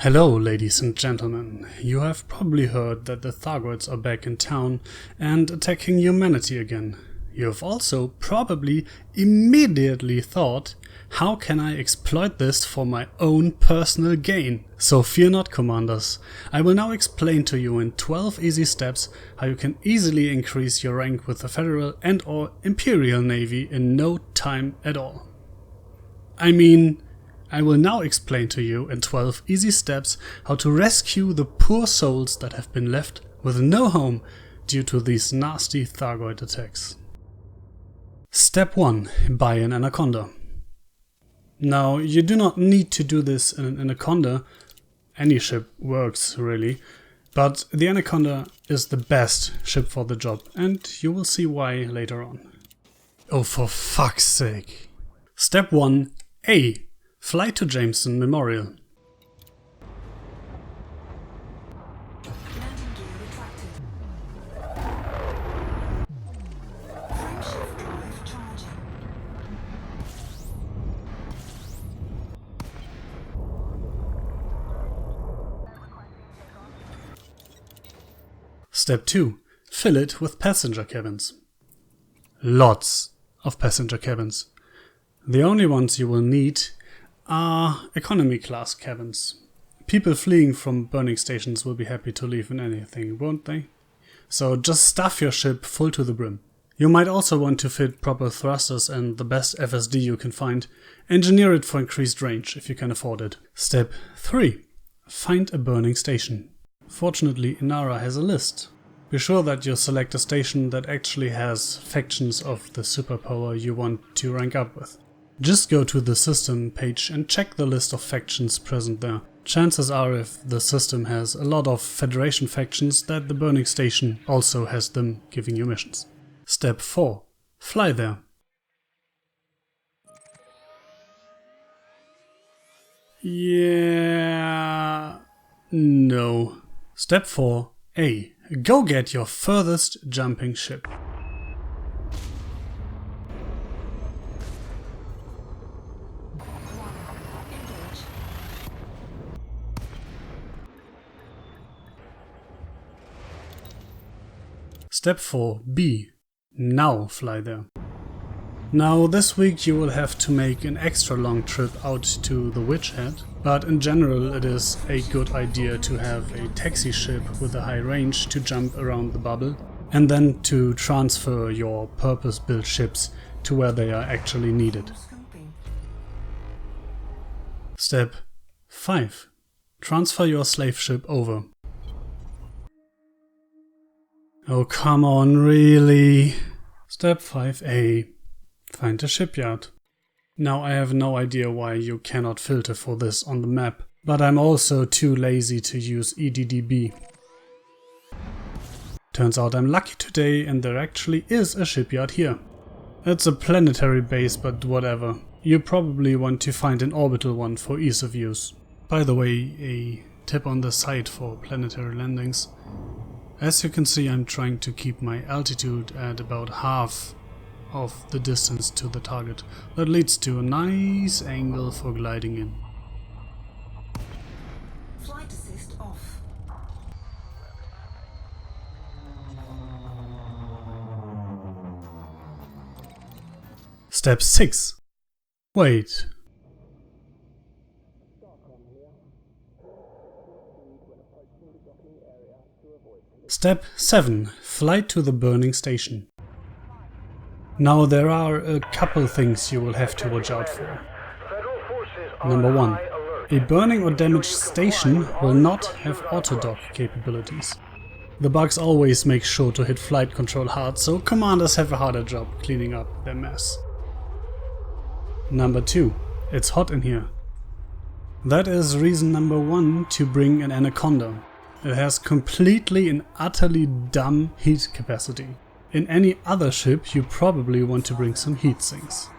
Hello, ladies and gentlemen. You have probably heard that the Thargoids are back in town and attacking humanity again. You have also probably immediately thought, how can I exploit this for my own personal gain? So fear not, commanders. I will now explain to you in 12 easy steps how you can easily increase your rank with the Federal and or Imperial Navy in no time at all. I will now explain to you in 12 easy steps how to rescue the poor souls that have been left with no home due to these nasty Thargoid attacks. Step 1. Buy an Anaconda. Now, you do not need to do this in an Anaconda. Any ship works, really. But the Anaconda is the best ship for the job, and you will see why later on. Oh, for fuck's sake. Step 1. A. Fly to Jameson Memorial. Step 2. Fill it with passenger cabins. Lots of passenger cabins. The only ones you will need are economy class cabins. People fleeing from burning stations will be happy to leave in anything, won't they? So just stuff your ship full to the brim. You might also want to fit proper thrusters and the best FSD you can find. Engineer it for increased range if you can afford it. Step 3. Find a burning station. Fortunately, Inara has a list. Be sure that you select a station that actually has factions of the superpower you want to rank up with. Just go to the system page and check the list of factions present there. Chances are, if the system has a lot of Federation factions, that the burning station also has them giving you missions. Step 4. Fly there. Yeah... no. Step 4. A. Go get your furthest jumping ship. Step 4. B. Now fly there. Now this week you will have to make an extra long trip out to the Witch Head, but in general it is a good idea to have a taxi ship with a high range to jump around the bubble, and then to transfer your purpose-built ships to where they are actually needed. Step 5. Transfer your slave ship over. Oh, come on, really? Step 5A. Find a shipyard. Now, I have no idea why you cannot filter for this on the map, but I'm also too lazy to use EDDB. Turns out I'm lucky today and there actually is a shipyard here. It's a planetary base, but whatever. You probably want to find an orbital one for ease of use. By the way, a tip on the side for planetary landings. As you can see, I'm trying to keep my altitude at about half of the distance to the target. That leads to a nice angle for gliding in. Flight assist off. Step 6. Wait. Step 7. Fly to the burning station. Now there are a couple things you will have to watch out for. Number 1. A burning or damaged station will not have auto-dock capabilities. The bugs always make sure to hit flight control hard, so commanders have a harder job cleaning up their mess. Number 2. It's hot in here. That is reason number 1 to bring an Anaconda. It has completely and utterly dumb heat capacity. In any other ship you probably want to bring some heat sinks.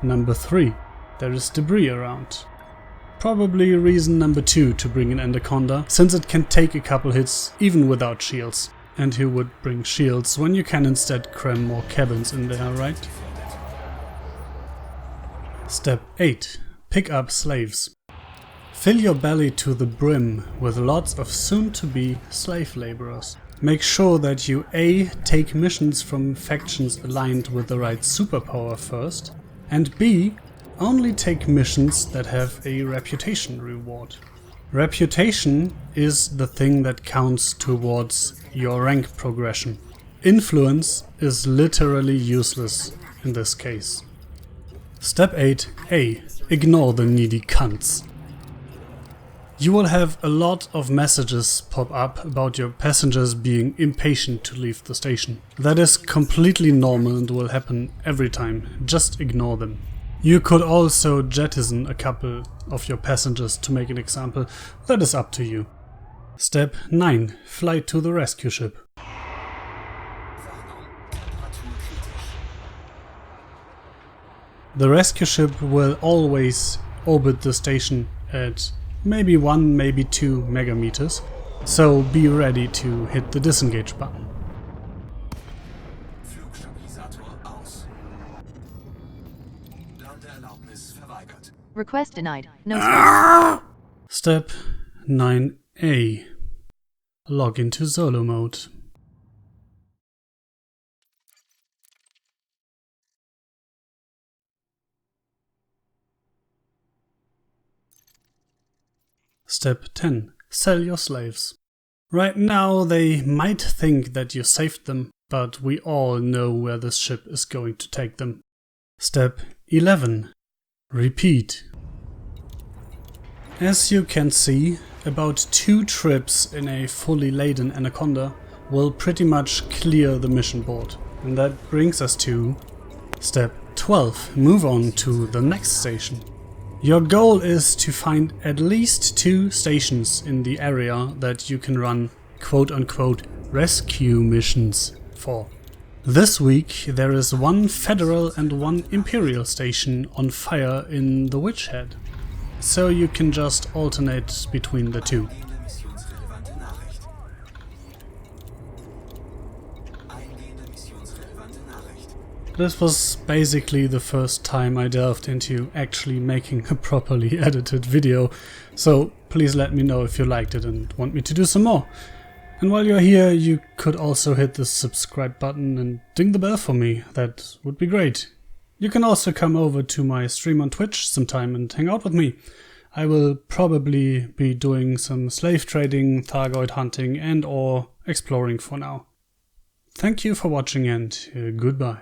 Number 3. There is debris around. Probably reason number 2 to bring an Anaconda, since it can take a couple hits even without shields. And who would bring shields when you can instead cram more cabins in there, right? Step 8. Pick up slaves. Fill your belly to the brim with lots of soon-to-be slave laborers. Make sure that you A. take missions from factions aligned with the right superpower first, and B. only take missions that have a reputation reward. Reputation is the thing that counts towards your rank progression. Influence is literally useless in this case. Step 8a. Ignore the needy cunts. You will have a lot of messages pop up about your passengers being impatient to leave the station. That is completely normal and will happen every time. Just ignore them. You could also jettison a couple of your passengers to make an example. That is up to you. Step 9. Fly to the rescue ship. The rescue ship will always orbit the station at maybe 1, maybe 2 megameters, so be ready to hit the disengage button. Request denied. No space. Step 9a. Log into solo mode. Step 10. Sell your slaves. Right now they might think that you saved them, but we all know where this ship is going to take them. Step 11. Repeat. As you can see, about 2 trips in a fully laden Anaconda will pretty much clear the mission board. And that brings us to Step 12. Move on to the next station. Your goal is to find at least 2 stations in the area that you can run quote-unquote rescue missions for. This week there is 1 Federal and 1 Imperial station on fire in the Witch Head, so you can just alternate between the 2. This was basically the first time I delved into actually making a properly edited video, so please let me know if you liked it and want me to do some more. And while you're here, you could also hit the subscribe button and ding the bell for me, that would be great. You can also come over to my stream on Twitch sometime and hang out with me. I will probably be doing some slave trading, Thargoid hunting and or exploring for now. Thank you for watching and goodbye.